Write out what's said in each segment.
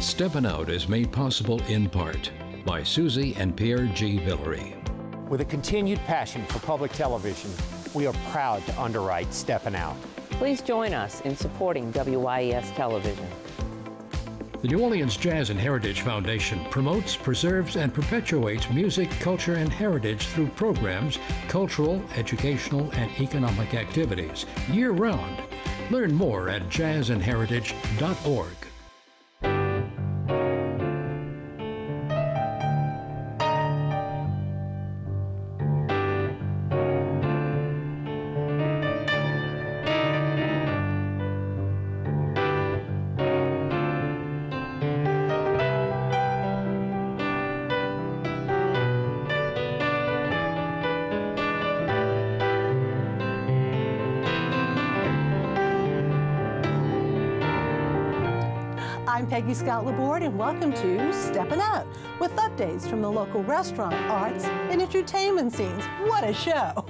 Steppin Out is made possible in part by Susie and Pierre G. Villery. With a continued passion for public television, we are proud to underwrite Steppin Out. Please join us in supporting WYES television. The New Orleans Jazz and Heritage Foundation promotes, preserves, and perpetuates music, culture, and heritage through programs, cultural, educational, and economic activities year-round. Learn more at jazzandheritage.org. I'm Peggy Scott Laborde, and welcome to Steppin Out, with updates from the local restaurant, arts, and entertainment scenes. What a show!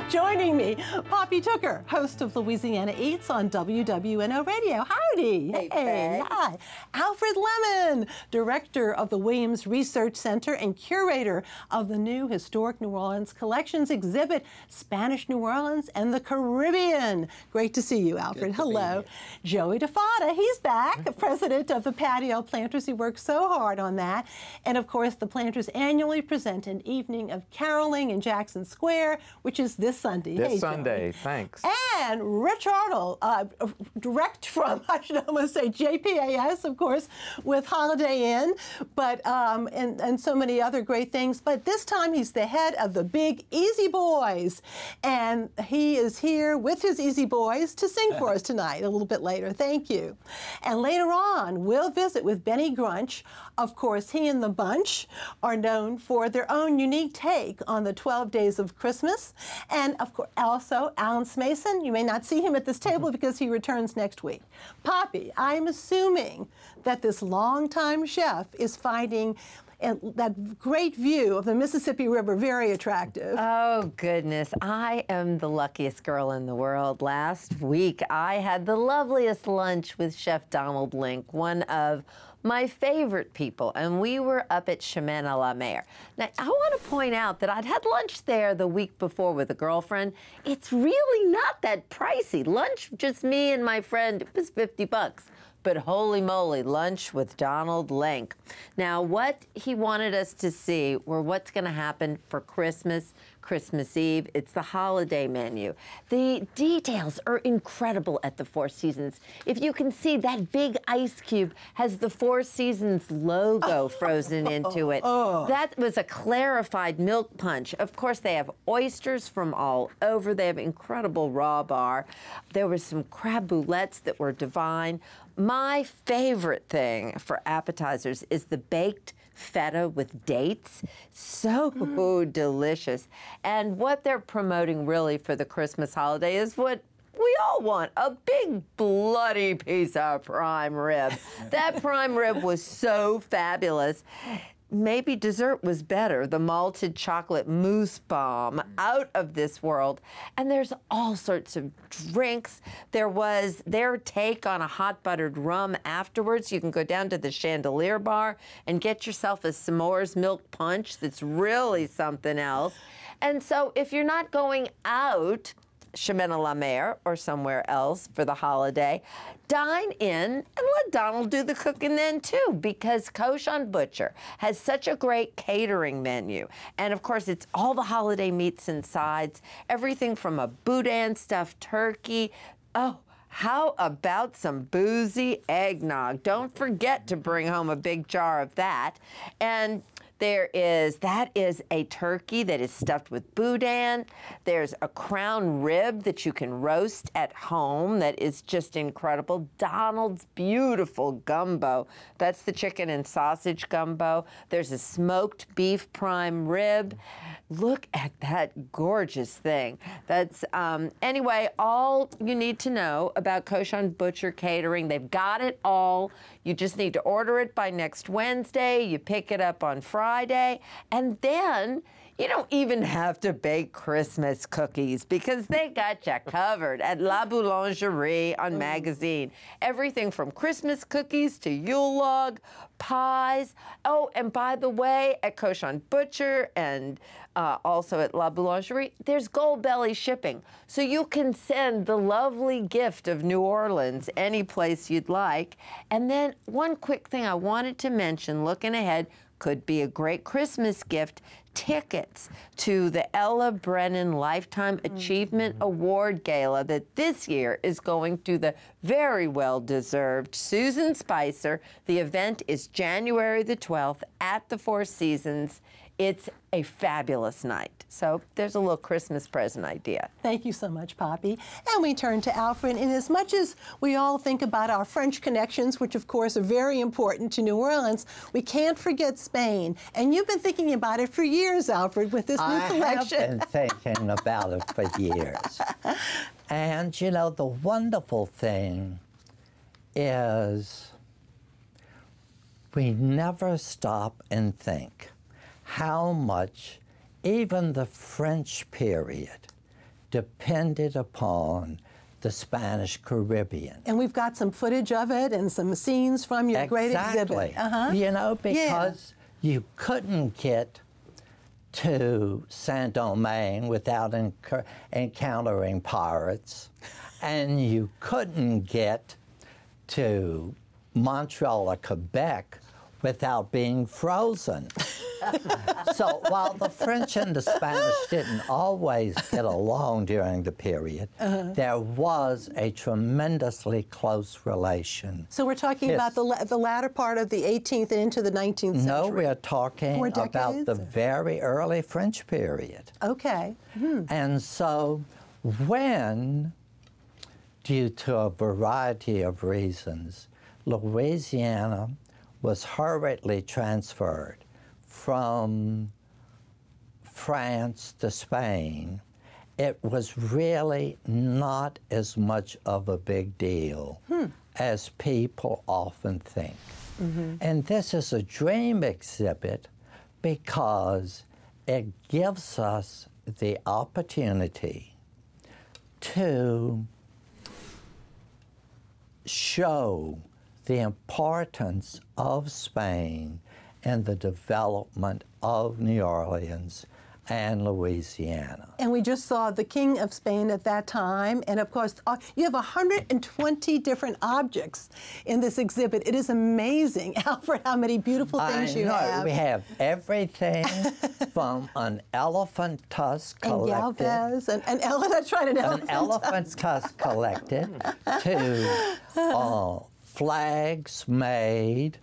Joining me, Poppy Tooker, host of Louisiana Eats on WWNO Radio. Howdy! Hey, hi. Alfred Lemmon, director of the Williams Research Center and curator of the new Historic New Orleans Collections exhibit, Spanish New Orleans and the Caribbean. Great to see you, Alfred. Hello. Joey DiFatta, he's back, president of the Patio Planters. He worked so hard on that. And of course, the Planters annually present an evening of caroling in Jackson Square, which is this Sunday. This Sunday, thanks. And Rich Arnold, direct from, I should almost say JPAS, of course, with Holiday Inn, but and so many other great things. But this time he's the head of the Big Easy Boys, and he is here with his Easy Boys to sing for us tonight a little bit later. Thank you. And later on, we'll visit with Benny Grunch. Of course, he and the bunch are known for their own unique take on the 12 Days of Christmas. And of course, also Alan Smason. You may not see him at this table because he returns next week. Poppy, I'm assuming that this longtime chef is finding that great view of the Mississippi River very attractive. Oh, goodness. I am the luckiest girl in the world. Last week, I had the loveliest lunch with Chef Donald Link, one of my favorite people, and we were up at Chemin à la Mer. Now, I want to point out that I'd had lunch there the week before with a girlfriend. It's really not that pricey. Lunch, just me and my friend, it was 50 bucks. But holy moly, lunch with Donald Link. Now, what he wanted us to see were what's going to happen for Christmas, Christmas Eve. It's the holiday menu. The details are incredible at the Four Seasons. If you can see, that big ice cube has the Four Seasons logo frozen into it. That was a clarified milk punch. Of course, they have oysters from all over. They have incredible raw bar. There were some crab boulettes that were divine. My favorite thing for appetizers is the baked feta with dates. So delicious. And what they're promoting really for the Christmas holiday is what we all want, a big bloody piece of prime rib. That prime rib was so fabulous. Maybe dessert was better. The malted chocolate mousse bomb, out of this world. And there's all sorts of drinks. There was their take on a hot buttered rum afterwards. You can go down to the Chandelier Bar and get yourself a s'mores milk punch that's really something else. And so if you're not going out, Chemin à la Mer or somewhere else for the holiday, dine in and let Donald do the cooking then too, because Cochon Butcher has such a great catering menu. And of course, it's all the holiday meats and sides, everything from a boudin stuffed turkey. Oh, how about some boozy eggnog? Don't forget to bring home a big jar of that. And that is a turkey that is stuffed with boudin. There's a crown rib that you can roast at home that is just incredible. Donald's beautiful gumbo. That's the chicken and sausage gumbo. There's a smoked beef prime rib. Look at that gorgeous thing. That's, anyway, all you need to know about Cochon Butcher Catering. They've got it all. You just need to order it by next Wednesday. You pick it up on Friday, and then You don't even have to bake Christmas cookies because they got you covered at La Boulangerie on Magazine. Everything from Christmas cookies to Yule log, pies. Oh, and by the way, at Cochon Butcher and also at La Boulangerie, there's Gold Belly shipping. So you can send the lovely gift of New Orleans any place you'd like. And then one quick thing I wanted to mention, looking ahead, could be a great Christmas gift, tickets to the Ella Brennan Lifetime Achievement Award Gala that this year is going to the very well-deserved Susan Spicer. The event is January the 12th at the Four Seasons. It's a fabulous night. So there's a little Christmas present idea. Thank you so much, Poppy. And we turn to Alfred. And as much as we all think about our French connections, which of course are very important to New Orleans, we can't forget Spain. And you've been thinking about it for years, Alfred, with this new collection. I have been thinking about it for years. And you know, the wonderful thing is we never stop and think how much even the French period depended upon the Spanish Caribbean. And we've got some footage of it and some scenes from your great exhibit. You know, because you couldn't get to Saint-Domingue without encountering pirates, and you couldn't get to Montreal or Quebec without being frozen. So while the French and the Spanish didn't always get along during the period, there was a tremendously close relation. So we're talking about the latter part of the 18th and into the 19th century. No, we're talking about the very early French period. Okay. And so when, due to a variety of reasons, Louisiana was hurriedly transferred from France to Spain, it was really not as much of a big deal as people often think. And this is a dream exhibit because it gives us the opportunity to show the importance of Spain and the development of New Orleans and Louisiana. And we just saw the King of Spain at that time. And of course, you have 120 different objects in this exhibit. It is amazing, Alfred, how many beautiful things you have. We have everything from an elephant tusk collected. And Galvez, and that's right, an elephant tusk collected to flags made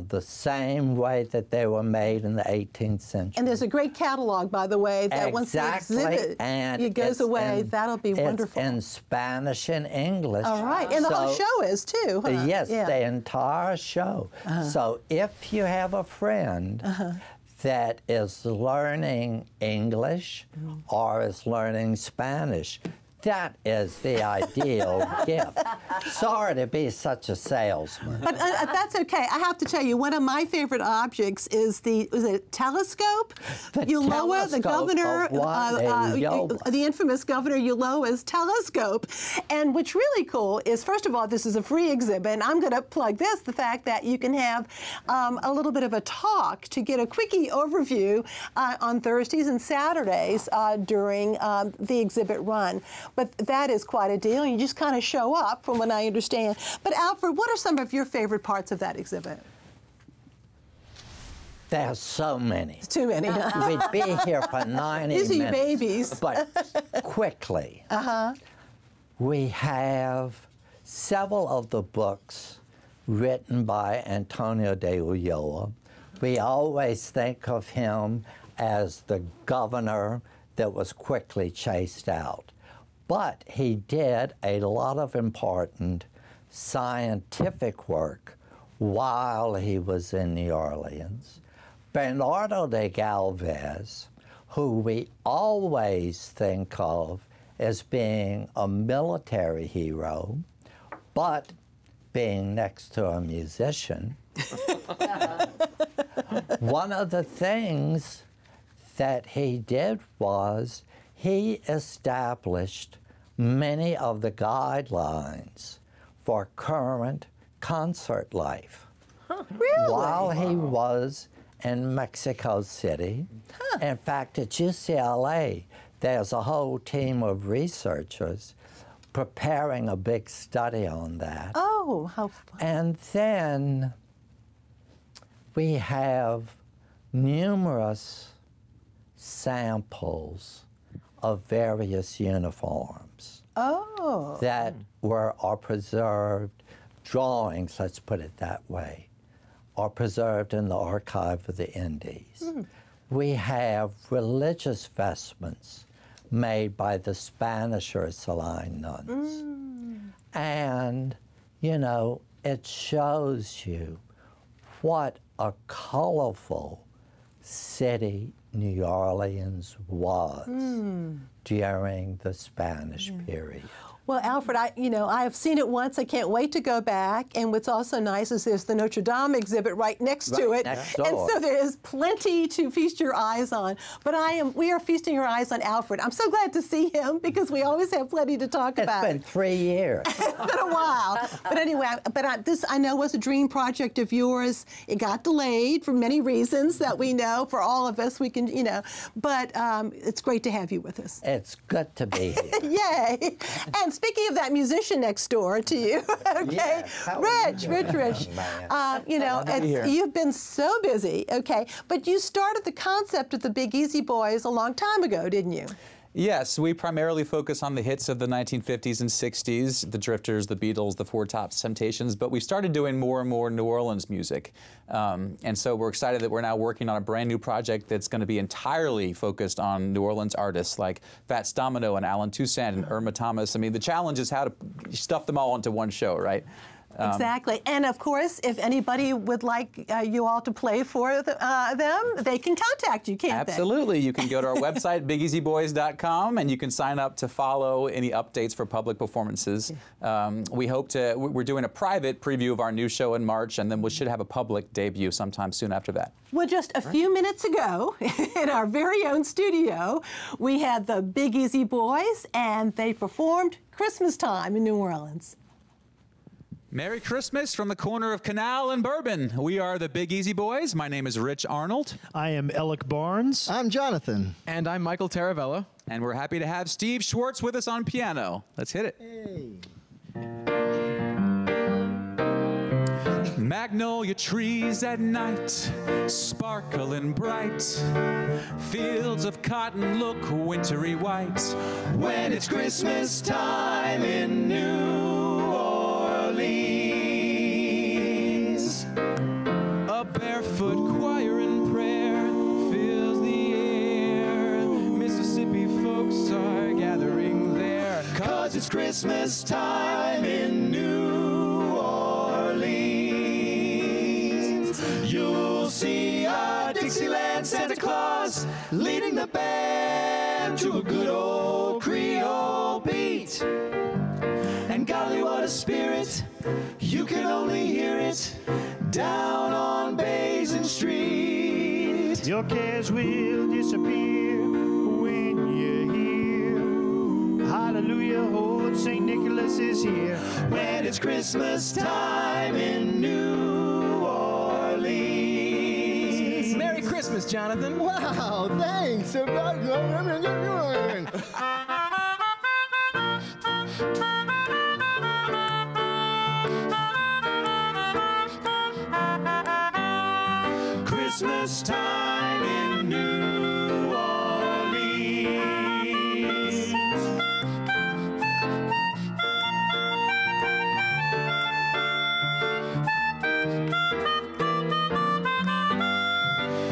the same way that they were made in the 18th century. And there's a great catalog, by the way, that once the exhibit it goes away, that'll be wonderful. It's in Spanish and English. All right, and the whole show is too, huh? Yes, the entire show. So if you have a friend that is learning English or is learning Spanish, that is the ideal gift. Sorry to be such a salesman. But that's okay. I have to tell you, one of my favorite objects is the telescope? Ulloa, the governor, the infamous Governor Ulloa's telescope. And what's really cool is, first of all, this is a free exhibit, and I'm going to plug this, the fact that you can have a little bit of a talk to get a quickie overview on Thursdays and Saturdays during the exhibit run. But that is quite a deal. You just kind of show up, from what I understand. But Alfred, what are some of your favorite parts of that exhibit? There's so many. Too many. We'd be here for 90 minutes. These are your babies. But quickly, we have several of the books written by Antonio de Ulloa. We always think of him as the governor that was quickly chased out. But he did a lot of important scientific work while he was in New Orleans. Bernardo de Galvez, who we always think of as being a military hero, but being next to a musician, one of the things that he did was he established many of the guidelines for current concert life. Really? While he was in Mexico City. In fact, at UCLA, there's a whole team of researchers preparing a big study on that. Oh, how fun. And then we have numerous samples of various uniforms that are preserved, drawings, let's put it that way, are preserved in the Archive of the Indies. We have religious vestments made by the Spanish Ursuline nuns. And, you know, it shows you what a colorful city New Orleans was during the Spanish period. Well, Alfred, I have seen it once. I can't wait to go back. And what's also nice is there's the Notre Dame exhibit right next to it. Next door. And so there is plenty to feast your eyes on. But we are feasting our eyes on Alfred. I'm so glad to see him because we always have plenty to talk about. It's been 3 years. It's been a while. But anyway, this I know was a dream project of yours. It got delayed for many reasons that we know. For all of us, we can, But it's great to have you with us. It's good to be here. Yay. And speaking of that musician next door to you, okay, Rich. You've been so busy, okay, but you started the concept of the Big Easy Boys a long time ago, didn't you? Yes, we primarily focus on the hits of the 1950s and 60s, the Drifters, the Beatles, the Four Tops, Temptations, but we started doing more and more New Orleans music. And so we're excited that we're now working on a brand new project that's going to be entirely focused on New Orleans artists like Fats Domino and Alan Toussaint and Irma Thomas. I mean, the challenge is how to stuff them all into one show, right? Exactly. And of course, if anybody would like you all to play for them, they can contact you, can't they? Absolutely. You can go to our website, bigeasyboys.com, and you can sign up to follow any updates for public performances. We're doing a private preview of our new show in March, and then we should have a public debut sometime soon after that. Well, just a few minutes ago, in our very own studio, we had the Big Easy Boys, and they performed Christmas Time in New Orleans. Merry Christmas from the corner of Canal and Bourbon. We are the Big Easy Boys. My name is Rich Arnold. I am Alec Barnes. I'm Jonathan. And I'm Michael Taravella. And we're happy to have Steve Schwartz with us on piano. Let's hit it. Hey. Magnolia trees at night, sparkling bright. Fields of cotton look wintry white. When it's Christmas time in New Orleans. A barefoot choir in prayer fills the air. Mississippi folks are gathering there. 'Cause it's Christmas time in New Orleans. You'll see a Dixieland Santa Claus leading the band to a good old Creole beat. And golly, what a spirit, you can only hear it down on Basin Street. Your cares will disappear when you hear hallelujah, old St. Nicholas is here. When it's Christmas time in New Orleans. Merry Christmas, Jonathan. Wow, thanks. Christmas time in New Orleans.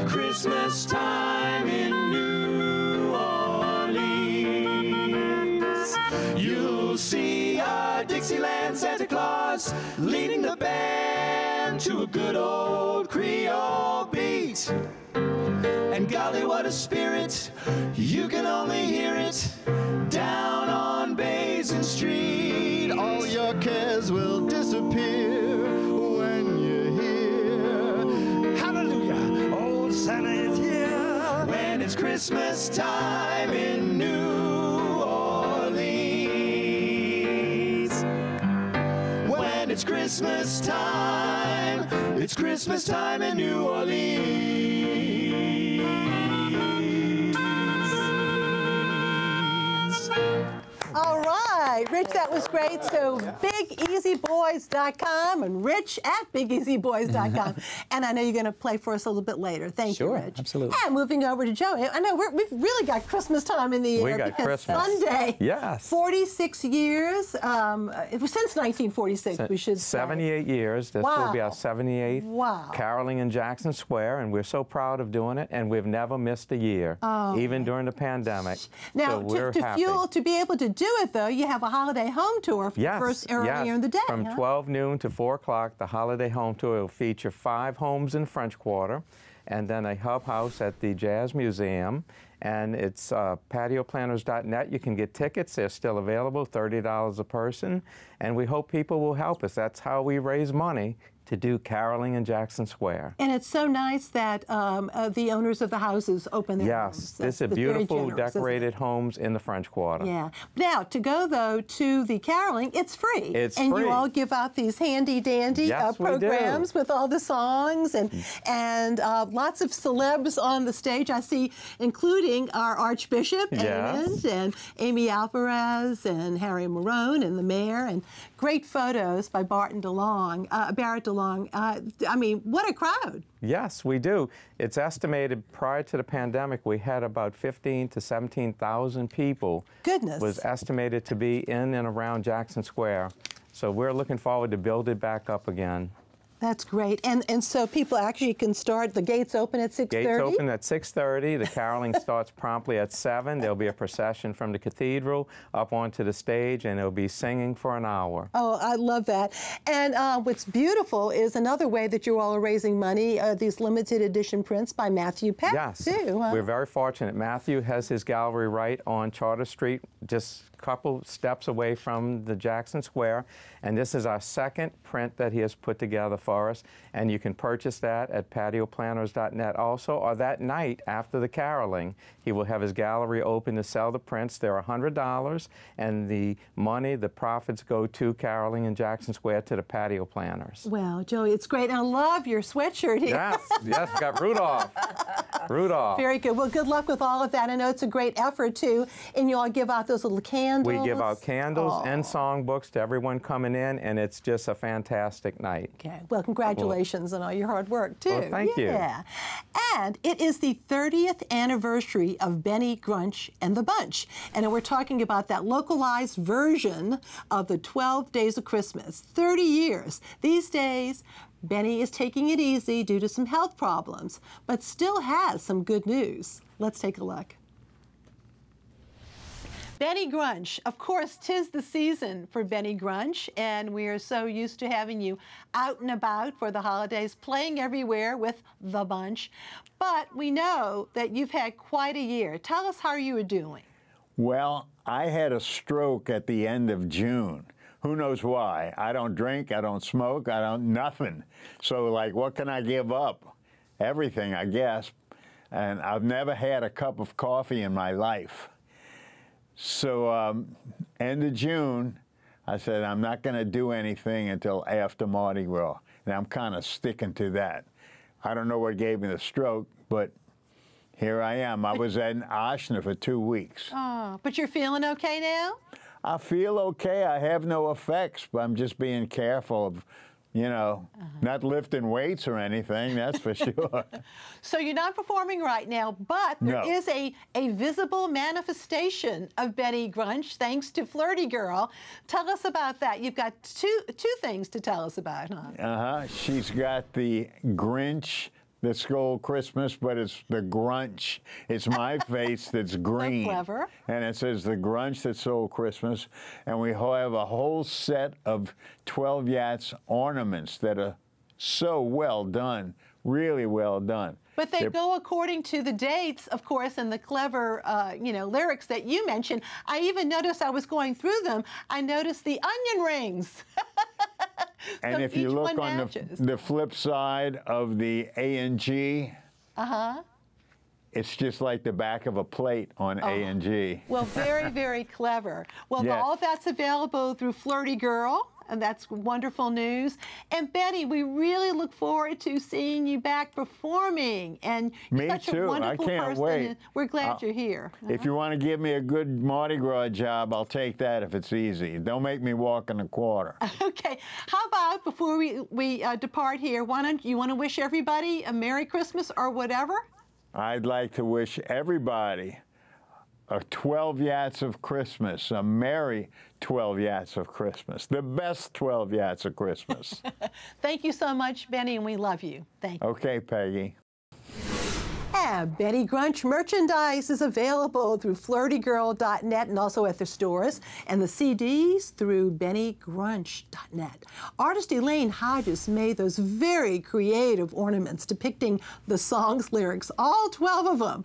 Christmas time in New Orleans. You'll see a Dixieland Santa Claus leading the band to a good old Creole beat. And golly, what a spirit, you can only hear it down on Basin Street. All your cares will disappear when you hear hallelujah, old Santa is here. When it's Christmas Christmas time in New Orleans. When it's Christmas time in New Orleans. All right, Rich, that was great. So BigEasyBoys.com and Rich at BigEasyBoys.com. And I know you're going to play for us a little bit later. Thank you, Rich. Sure, absolutely. And moving over to Joey, I know we've really got Christmas time in the air. We got because Christmas. Sunday, Yes. 46 years, it was since 1946, we should say. 78 years. This will be our 78th caroling in Jackson Square, and we're so proud of doing it, and we've never missed a year, even during the pandemic. Now, so we're happy. to be able to do it, though, you have a holiday home tour earlier in the day. From 12 noon to 4 o'clock, the holiday home tour will feature 5 homes in French Quarter, and then a hub house at the Jazz Museum. And it's patioplanters.net. You can get tickets. They're still available, $30 a person. And we hope people will help us. That's how we raise money to do caroling in Jackson Square. And it's so nice that the owners of the houses open their homes. Yes, this is beautiful decorated homes in the French Quarter. Yeah. Now, to go, though, to the caroling, it's free. It's and free. you all give out these handy-dandy programs with all the songs and lots of celebs on the stage. I see, including our Archbishop, and Amy Alvarez and Harry Marone and the mayor, and great photos by Barrett DeLong. I mean, what a crowd. Yes, we do. It's estimated prior to the pandemic, we had about 15,000 to 17,000 people. Goodness. Was estimated to be in and around Jackson Square. So we're looking forward to build it back up again. That's great. And so people actually can start, the gates open at 6:30? Gates open at 6:30. The caroling starts promptly at 7. There'll be a procession from the cathedral up onto the stage, and they'll be singing for an hour. Oh, I love that. And what's beautiful is another way that you all are raising money, these limited edition prints by Matthew Peck, too. We're very fortunate. Matthew has his gallery right on Charter Street, just a couple steps away from the Jackson Square. And this is our second print that he has put together for us. And you can purchase that at patioplanters.net also, or that night after the caroling, he will have his gallery open to sell the prints. They're $100, and the money, the profits go to caroling in Jackson Square to the Patio Planters. Well, Joey, it's great. And I love your sweatshirt here. Yes, yes, we got Rudolph. Rudolph. Very good. Well, good luck with all of that. I know it's a great effort, too. And you all give out those little candles. We give out candles and songbooks to everyone coming in, and it's just a fantastic night. Okay. Well, congratulations on all your hard work, too. Well, thank you. And it is the 30th anniversary of Benny Grunch and the Bunch. And we're talking about that localized version of the 12 Days of Christmas. 30 years. These days, Benny is taking it easy due to some health problems, but still has some good news. Let's take a look. Benny Grunch. Of course, 'tis the season for Benny Grunch, and we are so used to having you out and about for the holidays, playing everywhere with the bunch. But we know that you've had quite a year. Tell us how you were doing. Well, I had a stroke at the end of June. Who knows why? I don't drink, I don't smoke, I don't nothing. So, like, what can I give up? Everything, I guess. And I've never had a cup of coffee in my life. So, end of June, I said, I'm not going to do anything until after Mardi Gras. And I'm kind of sticking to that. I don't know what gave me the stroke, but here I am. I was in Oshner for 2 weeks. Oh, but you're feeling okay now? I feel okay. I have no effects, but I'm just being careful of, you know, not lifting weights or anything, that's for sure. So you're not performing right now, but there is a visible manifestation of Benny Grunch, thanks to Flirty Girl. Tell us about that. You've got two things to tell us about, huh? She's got the Grinch that stole Christmas, but it's the Grunch. It's my face that's green. So clever. And it says the Grunch that stole Christmas. And we have a whole set of 12 Yachts ornaments that are so well done, really well done. But they go according to the dates, of course, and the clever, you know, lyrics that you mentioned. I even noticed, I was going through them, I noticed the onion rings. And so if you look on the flip side of the A and G, it's just like the back of a plate on A&G. Well, very, very clever. Well, Yes. all of that's available through Flirty Girl, and that's wonderful news. And Betty, we really look forward to seeing you back performing. And you're Me such too. a wonderful I can't person. wait. And we're glad you're here. If you want to give me a good Mardi Gras job, I'll take that if it's easy. Don't make me walk in a quarter. Okay. How about before we depart here, why don't you want to wish everybody a Merry Christmas or whatever? I'd like to wish everybody a 12 Yats of Christmas, a merry 12 Yats of Christmas, the best 12 Yats of Christmas. Thank you so much, Benny, and we love you. Thank you. Okay, Peggy. Betty Grunch merchandise is available through flirtygirl.net and also at the stores, and the CDs through bennygrunch.net. Artist Elaine Hodges made those very creative ornaments depicting the song's lyrics, all 12 of them.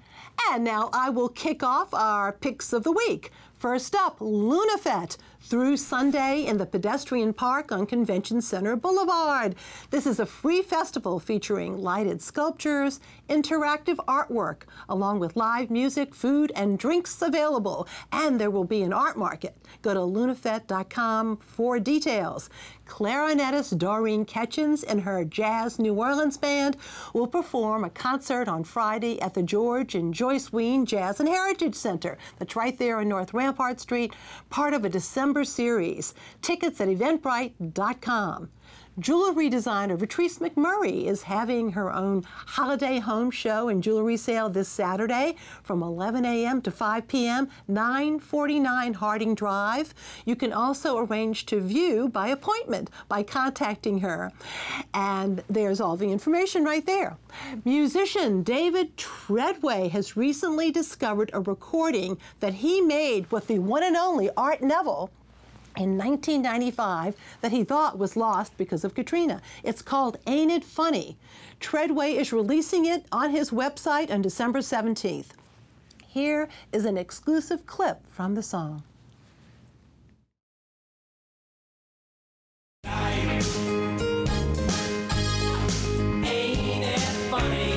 And now I will kick off our picks of the week. First up, LunaFest through Sunday in the Pedestrian Park on Convention Center Boulevard. This is a free festival featuring lighted sculptures, interactive artwork, along with live music, food, and drinks available. And there will be an art market. Go to lunafest.com for details. Clarinetist Doreen Ketchens and her Jazz New Orleans Band will perform a concert on Friday at the George and Joyce Wein Jazz and Heritage Center. That's right there on North Rampart Street, part of a December series. Tickets at eventbrite.com. Jewelry designer Patrice McMurray is having her own holiday home show and jewelry sale this Saturday from 11 a.m. to 5 p.m., 949 Harding Drive. You can also arrange to view by appointment by contacting her. And there's all the information right there. Musician David Treadway has recently discovered a recording that he made with the one and only Art Neville in 1995 that he thought was lost because of Katrina. It's called Ain't It Funny? Treadway is releasing it on his website on December 17th. Here is an exclusive clip from the song. Ain't it funny?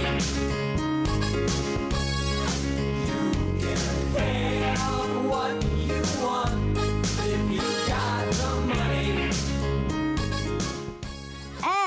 You can have what you want if you got the money.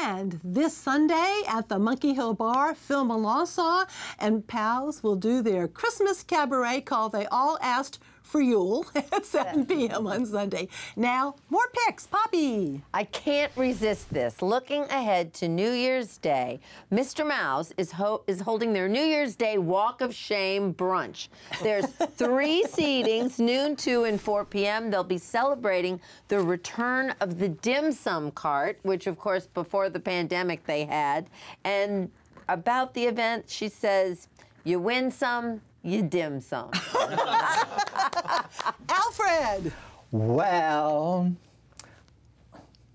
And this Sunday at the Monkey Hill Bar, Phil Melanson and pals will do their Christmas cabaret called They All Asked for Yule at 7 p.m. on Sunday. Now, more picks. Poppy. I can't resist this. Looking ahead to New Year's Day, Mr. Mouse is holding their New Year's Day Walk of Shame brunch. There's 3 seatings, noon, 2, and 4 p.m. They'll be celebrating the return of the dim sum cart, which, of course, before the pandemic they had. And about the event, she says, you win some, you dim some. Alfred. Well,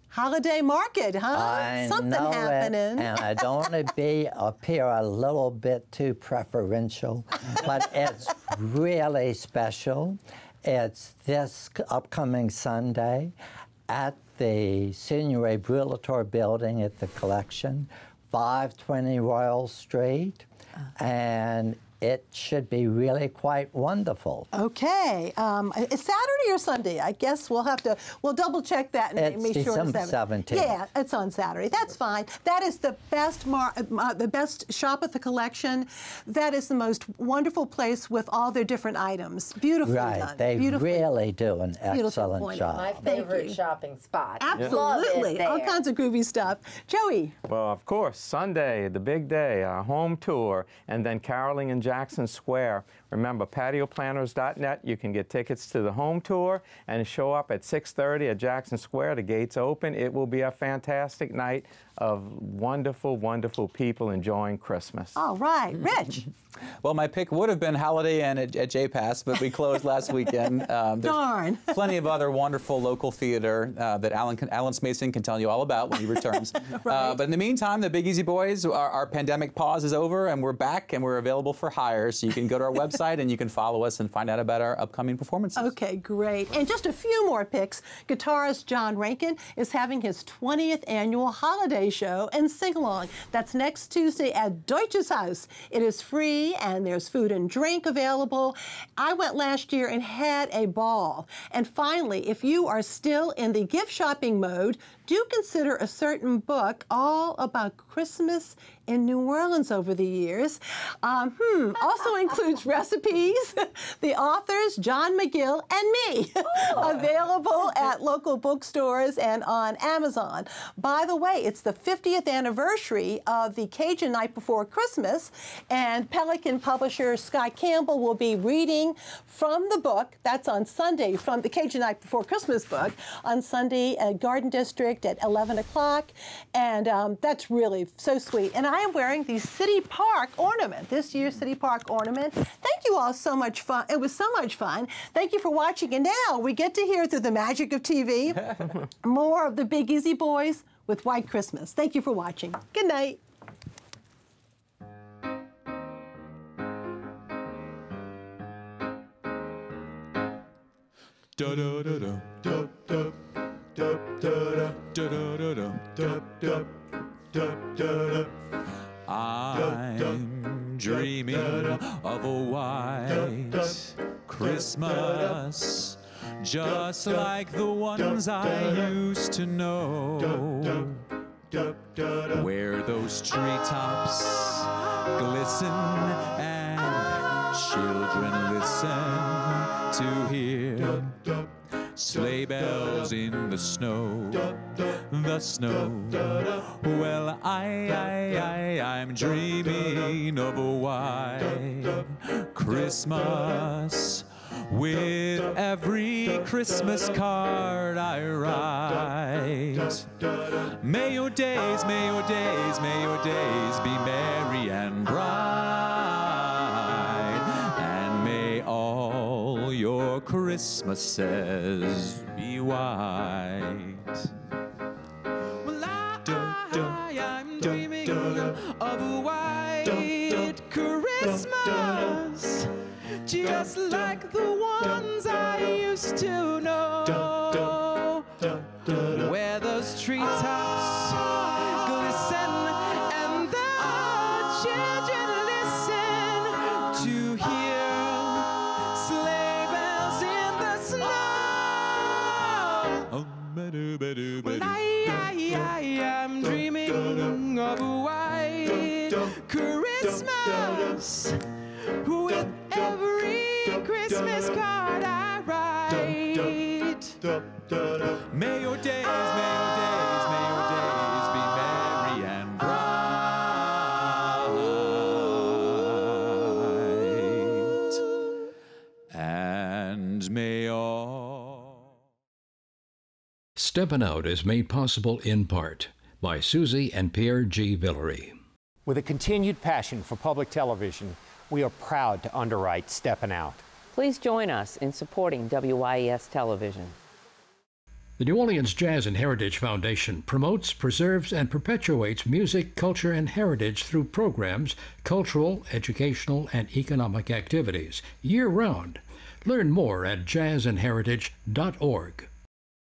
holiday market, huh? I Something know happening. It, and I don't want to appear a little bit too preferential, but it's really special. It's this upcoming Sunday at the Signoret Brulator building at the Collection, 520 Royal Street, and it should be really quite wonderful. Okay. Is Saturday or Sunday? I guess we'll double check that and make sure December it's 17th. Yeah, it's on Saturday. That's fine. That is the best shop at the Collection. That is the most wonderful place with all their different items. Beautifully done. Right, they really do an excellent pointed. job. My favorite shopping spot. Absolutely. All kinds of groovy stuff. Joey. Well, of course, Sunday, the big day, our home tour, and then caroling in Jackson Square. Remember, patioplanters.net, you can get tickets to the home tour and show up at 6:30 at Jackson Square. The gates open. It will be a fantastic night of wonderful, wonderful people enjoying Christmas. All right. Rich. Well, my pick would have been Holiday Inn at JPass, but we closed last weekend. Darn. Plenty of other wonderful local theater that Alan Smason can tell you all about when he returns. Right. But in the meantime, the Big Easy Boys, our pandemic pause is over, and we're back, and we're available for hire. So you can go to our website website, and you can follow us and find out about our upcoming performances. Okay, great. And just a few more picks. Guitarist John Rankin is having his 20th annual holiday show and sing-along. That's next Tuesday at Deutsches Haus. It is free, and there's food and drink available. I went last year and had a ball. And finally, if you are still in the gift shopping mode, do consider a certain book all about Christmas in New Orleans over the years. Also includes recipes, the authors, John McGill and me, available at local bookstores and on Amazon. By the way, it's the 50th anniversary of the Cajun Night Before Christmas, and Pelican publisher Scott Campbell will be reading from the book. That's on Sunday, from the Cajun Night Before Christmas book, on Sunday at Garden District at 11 o'clock, and that's really so sweet. And I am wearing the City Park ornament, this year's City Park ornament. Thank you all so much fun. It was so much fun. Thank you for watching. And now we get to hear, through the magic of TV, more of the Big Easy Boys with White Christmas. Thank you for watching. Good night. I'm dreaming of a white Christmas, just like the ones I used to know, where those treetops glisten and children listen to hear sleigh bells in the snow, the snow. Well, I'm dreaming of a white Christmas, with every Christmas card I write. May your days, may your days, may your days be merry and bright, and may all your Christmases be white. Well, I'm dreaming of a white Christmas, just like the ones I used to know, where those treetops glisten and the children listen to hear sleigh bells in the snow. Well, I'm dreaming of a white Christmas, with every Christmas card I write. May your days, may your days, may your days be merry and bright, and may all... Steppin' Out is made possible in part by Susie and Pierre G. Villery. With a continued passion for public television, we are proud to underwrite Steppin' Out. Please join us in supporting WYES television. The New Orleans Jazz and Heritage Foundation promotes, preserves, and perpetuates music, culture, and heritage through programs, cultural, educational, and economic activities year-round. Learn more at jazzandheritage.org.